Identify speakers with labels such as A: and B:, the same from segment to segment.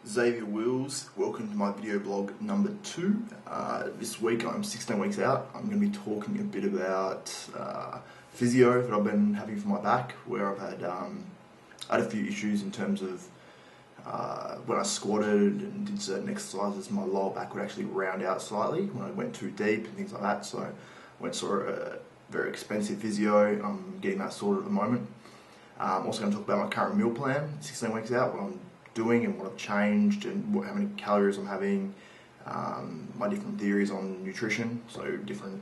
A: Xavier Wills, welcome to my video blog number 2. This week I'm 16 weeks out. I'm going to be talking a bit about physio that I've been having for my back, where I've had a few issues in terms of when I squatted and did certain exercises, my lower back would actually round out slightly when I went too deep and things like that. So I went saw a very expensive physio. I'm getting that sorted at the moment. I'm also going to talk about my current meal plan, 16 weeks out, what I'm doing and what I've changed and how many calories I'm having, my different theories on nutrition, so different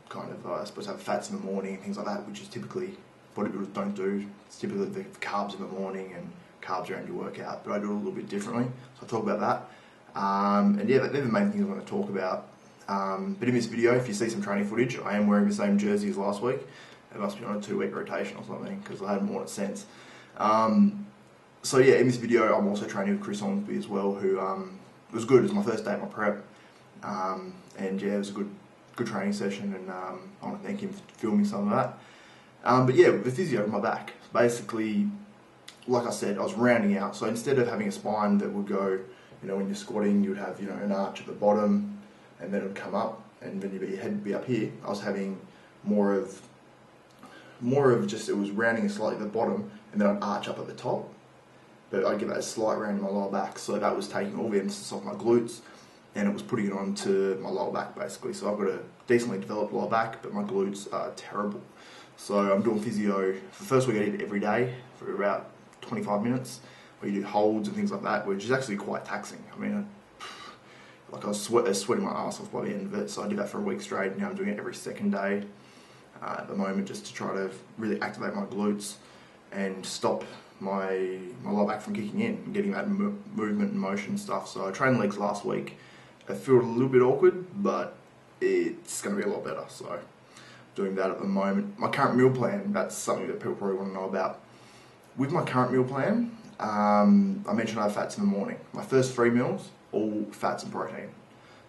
A: kind of, I suppose, have fats in the morning and things like that, which is typically bodybuilders don't do. It's typically the carbs in the morning and carbs around your workout, but I do it a little bit differently, so I'll talk about that. And yeah, they're the main things I want to talk about. But in this video, if you see some training footage, I am wearing the same jersey as last week. It must be on a 2-week rotation or something, because I hadn't worn it since. So yeah, in this video I'm also training with Chris Ormsby as well, who it was good. It was my first day at my prep, and yeah, it was a good training session, and I want to thank him for filming some of that. But yeah, with the physio on my back, basically, like I said, I was rounding out. So instead of having a spine that would go, when you're squatting, you would have an arch at the bottom, and then it would come up, and then your head would be up here. I was having more of just, it was rounding slightly at the bottom, and then I'd arch up at the top. But I'd give that a slight round in my lower back, so that was taking all the emphasis off my glutes, and it was putting it onto my lower back basically. So I've got a decently developed lower back, but my glutes are terrible. So I'm doing physio. For the first week I did it every day for about 25 minutes, where you do holds and things like that, which is actually quite taxing. I mean, I was sweating my ass off by the end of it, so I did that for a week straight. Now I'm doing it every second day at the moment, just to try to really activate my glutes and stop my lower back from kicking in and getting that movement and motion stuff. So I trained legs last week. It felt a little bit awkward, but it's going to be a lot better. So doing that at the moment. My current meal plan, that's something that people probably want to know about. With my current meal plan, I mentioned I have fats in the morning. My first 3 meals, all fats and protein.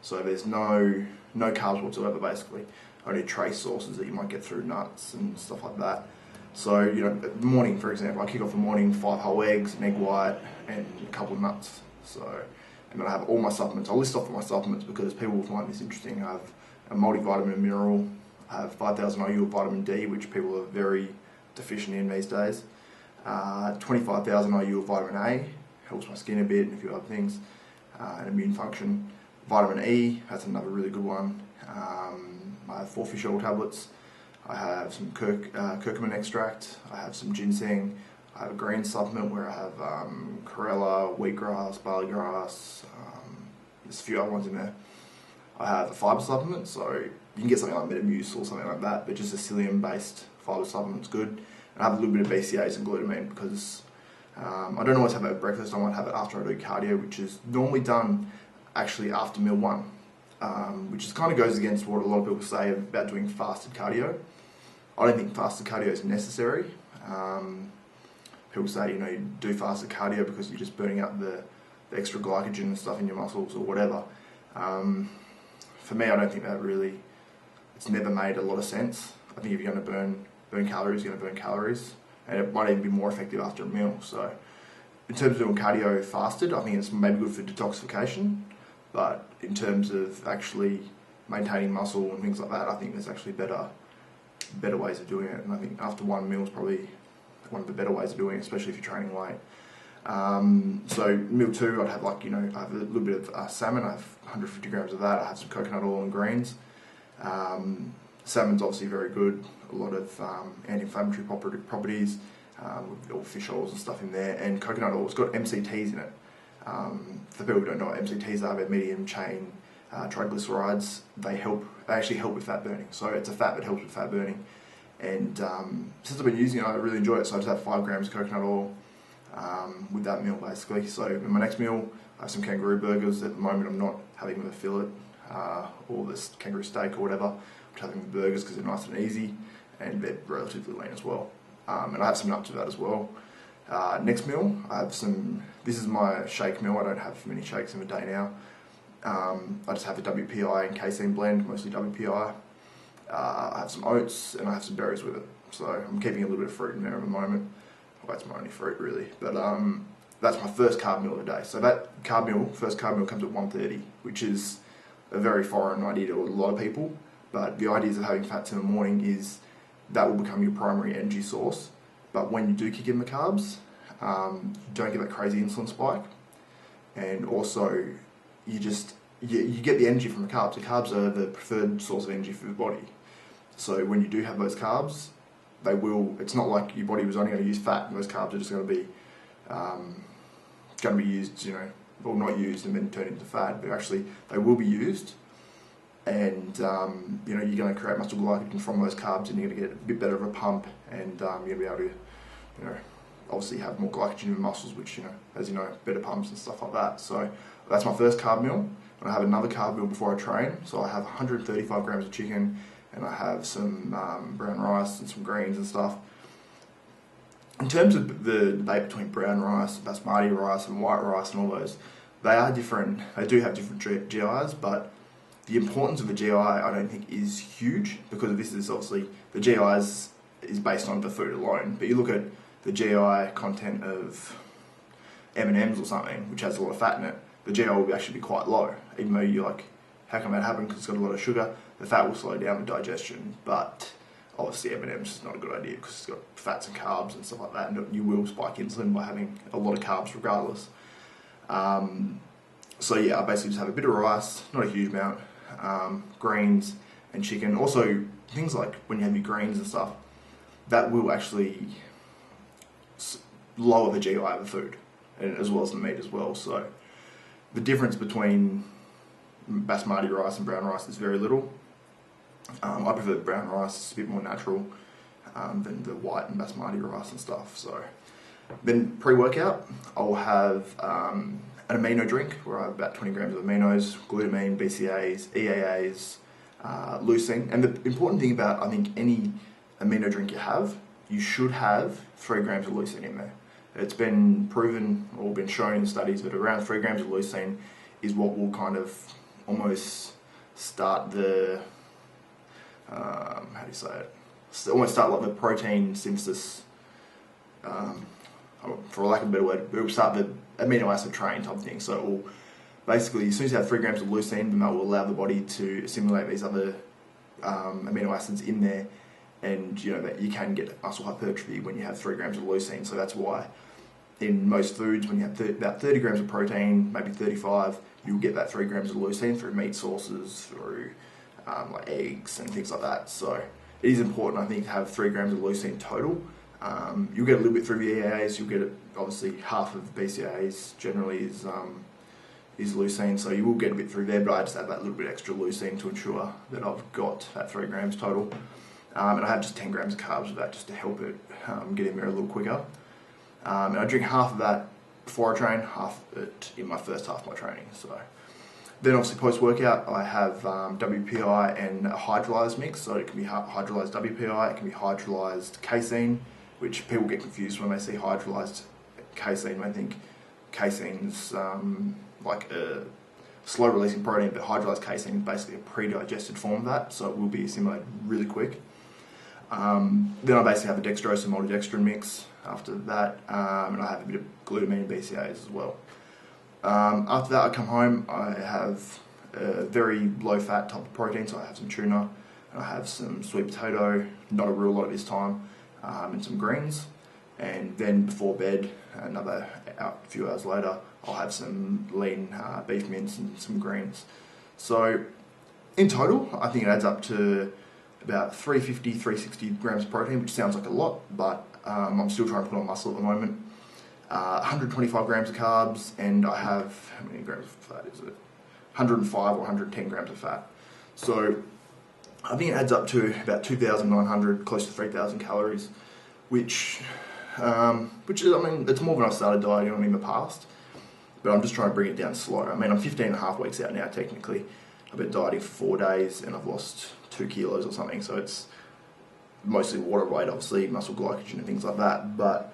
A: So there's no carbs whatsoever basically. Only trace sources that you might get through nuts and stuff like that. So, the morning, for example, I kick off the morning, 5 whole eggs, an egg white, and a couple of nuts. So, and then I have all my supplements. I'll list off all my supplements because people will find this interesting. I have a multivitamin and mineral. I have 5,000 IU of vitamin D, which people are very deficient in these days. 25,000 IU of vitamin A, helps my skin a bit and a few other things, and immune function. Vitamin E, that's another really good one. I have 4 fish oil tablets. I have some curcumin extract, I have some ginseng, I have a green supplement where I have chlorella, wheatgrass, barley grass, there's a few other ones in there. I have a fibre supplement, so you can get something like Metamucil or something like that, but just a psyllium based fibre supplement's good. And I have a little bit of BCAAs and glutamine because I don't always have it at breakfast. I might have it after I do cardio, which is normally done actually after meal 1. Which kind of goes against what a lot of people say about doing fasted cardio. I don't think fasted cardio is necessary. People say, you do fasted cardio because you're just burning up the extra glycogen and stuff in your muscles or whatever. For me, I don't think that really, it's never made a lot of sense. I think if you're going to burn calories, you're going to burn calories. And it might even be more effective after a meal. So in terms of doing cardio fasted, I think it's maybe good for detoxification. But in terms of actually maintaining muscle and things like that, I think there's actually better ways of doing it. And I think after 1 meal is probably one of the better ways of doing it, especially if you're training weight. So meal 2, I'd have I have a little bit of salmon. I have 150 grams of that. I have some coconut oil and greens. Salmon's obviously very good. A lot of anti-inflammatory properties with all fish oils and stuff in there. And coconut oil, it's got MCTs in it. For people who don't know what MCTs are, they're medium chain triglycerides. They actually help with fat burning. So it's a fat that helps with fat burning. And since I've been using it, I really enjoy it. So I just have 5 grams of coconut oil with that meal basically. So in my next meal, I have some kangaroo burgers. At the moment, I'm not having them with a fillet or this kangaroo steak or whatever. I'm just having the burgers because they're nice and easy and they're relatively lean as well. And I have some nuts with that as well. Next meal, I have this is my shake meal. I don't have many shakes in a day now. I just have a WPI and casein blend, mostly WPI. I have some oats and I have some berries with it. So I'm keeping a little bit of fruit in there at the moment. Well, that's my only fruit really. But that's my first carb meal of the day. So that first carb meal comes at 1:30, which is a very foreign idea to a lot of people. But the ideas of having fats in the morning is that will become your primary energy source. But when you do kick in the carbs, you don't get that crazy insulin spike. And also, you get the energy from the carbs. The carbs are the preferred source of energy for the body. So when you do have those carbs, it's not like your body was only going to use fat, and those carbs are just going to be used, or not used and then turned into fat, but actually they will be used, and you're going to create muscle glycogen from those carbs, and you're going to get a bit better of a pump, and you're going to be able to, obviously have more glycogen in the muscles, which, as you know, better pumps and stuff like that. So that's my first carb meal. And I have another carb meal before I train. So I have 135 grams of chicken, and I have some brown rice and some greens and stuff. In terms of the debate between brown rice, basmati rice and white rice and all those, they are different. They do have different GIs, but the importance of the GI I don't think is huge, because this is obviously, the GIs is based on the food alone. But you look at the GI content of M&Ms or something, which has a lot of fat in it, the GI will actually be quite low, even though you're like, how can that happen? Because it's got a lot of sugar. The fat will slow down with digestion, but obviously M&Ms is not a good idea because it's got fats and carbs and stuff like that, and you will spike insulin by having a lot of carbs regardless. So yeah, I basically just have a bit of rice, not a huge amount, greens and chicken. Also, things like when you have your greens and stuff, that will actually lower the GI of the food, and as well as the meat as well. So the difference between basmati rice and brown rice is very little. I prefer brown rice, it's a bit more natural than the white and basmati rice and stuff. So then pre-workout, I'll have an amino drink where I have about 20 grams of aminos, glutamine, BCAAs, EAAs, leucine. And the important thing about, I think, any amino drink you should have 3 grams of leucine in there. It's been proven or been shown in studies that around 3 grams of leucine is what will kind of almost start the, almost start like the protein synthesis, for lack of a better word, it will start the amino acid train type of thing. So it will basically, as soon as you have 3 grams of leucine, then that will allow the body to assimilate these other amino acids in there, and that you can get muscle hypertrophy when you have 3 grams of leucine. So that's why in most foods, when you have about 30 grams of protein, maybe 35, you'll get that 3 grams of leucine through meat sources, through like eggs and things like that. So it is important, I think, to have 3 grams of leucine total. You'll get a little bit through the EAAs. You'll get obviously half of BCAAs generally is leucine, so you will get a bit through there. But I just add that little bit extra leucine to ensure that I've got that 3 grams total. And I have just 10 grams of carbs with that just to help it get in there a little quicker. And I drink half of that before I train, half of it in my first half of my training. So then obviously post-workout, I have WPI and a hydrolyzed mix. So it can be hydrolyzed WPI, it can be hydrolyzed casein, which people get confused when they see hydrolyzed casein. They think casein's like a slow-releasing protein, but hydrolyzed casein is basically a pre-digested form of that, so it will be assimilated really quick. Then I basically have a dextrose and maltodextrin mix after that, and I have a bit of glutamine and BCAAs as well. After that, I come home, I have a very low-fat type of protein, so I have some tuna, and I have some sweet potato, not a real lot of this time, and some greens. And then before bed, a few hours later, I'll have some lean beef mince and some greens. So in total, I think it adds up to about 350, 360 grams of protein, which sounds like a lot, but I'm still trying to put on muscle at the moment. 125 grams of carbs, and I have, how many grams of fat is it? 105 or 110 grams of fat. So I think it adds up to about 2,900, close to 3,000 calories, which is, it's more than I started dieting on in the past, but I'm just trying to bring it down slow. I'm 15 and a half weeks out now, technically. I've been dieting for 4 days, and I've lost 2 kilos or something, so it's mostly water weight, obviously, muscle glycogen and things like that, but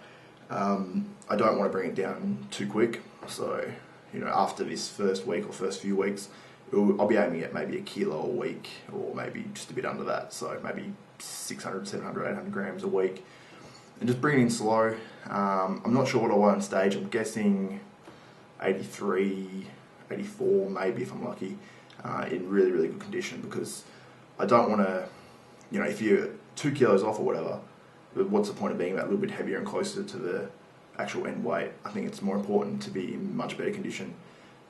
A: I don't want to bring it down too quick. So, after this first week or first few weeks, I'll be aiming at maybe 1 kilo a week, or maybe just a bit under that, so maybe 600, 700, 800 grams a week. and just bring it in slow. I'm not sure what I weigh on stage. I'm guessing 83, 84 maybe if I'm lucky, in really, really good condition, because I don't want to, you know, if you're 2 kilos off or whatever, what's the point of being that little bit heavier and closer to the actual end weight? I think it's more important to be in much better condition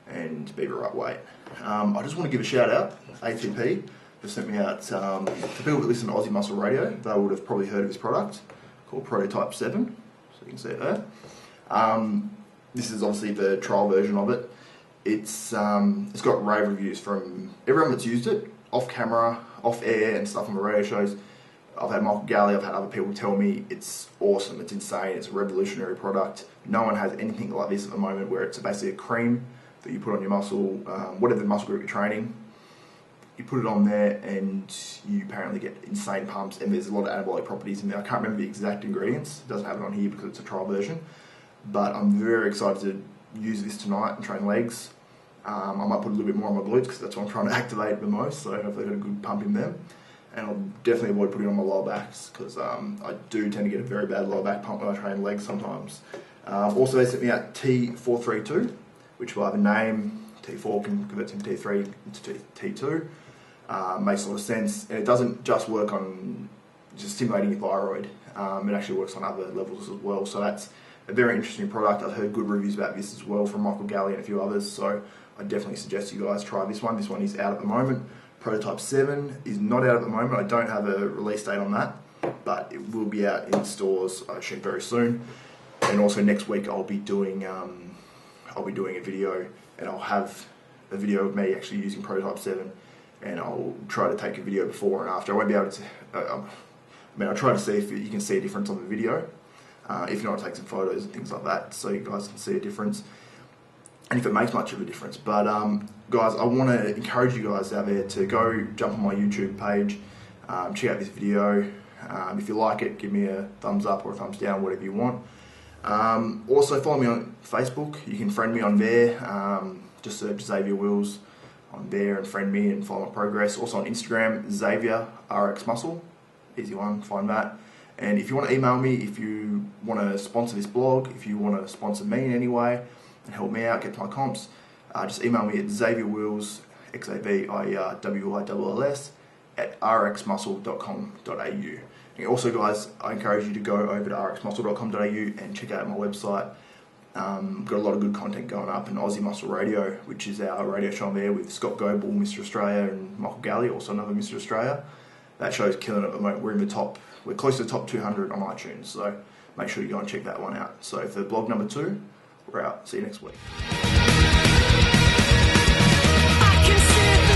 A: and be the right weight. I just want to give a shout out. ATP just sent me out, for people that listen to Aussie Muscle Radio, they would have probably heard of this product called Prototype 7, so you can see it there. This is obviously the trial version of it. It's got rave reviews from everyone that's used it, off camera, off air and stuff on the radio shows. I've had Michael Galley, I've had other people tell me it's awesome, it's insane, it's a revolutionary product. No one has anything like this at the moment, where it's basically a cream that you put on your muscle, whatever muscle group you're training. You put it on there and you apparently get insane pumps, and there's a lot of anabolic properties in there. I can't remember the exact ingredients, it doesn't have it on here because it's a trial version. But I'm very excited to use this tonight and train legs. I might put a little bit more on my glutes because that's what I'm trying to activate the most, so hopefully I've got a good pump in them. And I'll definitely avoid putting it on my lower backs because I do tend to get a very bad lower back pump when I train legs sometimes. Also, they sent me out T432, which will have a name. T4 can convert into T3 into T2. Makes a lot of sense, and it doesn't just work on just stimulating your thyroid. It actually works on other levels as well. So that's a very interesting product. I've heard good reviews about this as well from Michael Galley and a few others. So I definitely suggest you guys try this one. This one is out at the moment. Prototype 7 is not out at the moment. I don't have a release date on that, but it will be out in stores, I assume, very soon. And also next week I'll be doing a video, and I'll have a video of me actually using Prototype 7, and I'll try to take a video before and after. I won't be able to. I'll try to see if you can see a difference on the video. If not, I'll take some photos and things like that so you guys can see a difference, and if it makes much of a difference. But guys, I want to encourage you guys out there to go jump on my YouTube page, check out this video. If you like it, give me a thumbs up or a thumbs down, whatever you want. Also follow me on Facebook. You can friend me on there. Just search Xavier Wills on there and friend me and follow my progress. Also on Instagram, Xavier RX Muscle. Easy one, find that. And if you want to email me, if you want to sponsor this blog, if you want to sponsor me in any way and help me out, get to my comps, just email me at xavierwills, XAVIERWILLS, at rxmuscle.com.au. And also, guys, I encourage you to go over to rxmuscle.com.au and check out my website. Got a lot of good content going up, and Aussie Muscle Radio, which is our radio show on there with Scott Goble, Mr. Australia, and Michael Galley, also another Mr. Australia. That show's killing it at the moment. We're close to the top 200 on iTunes, so make sure you go and check that one out. So for blog number 2, we're out. See you next week.
B: I can sit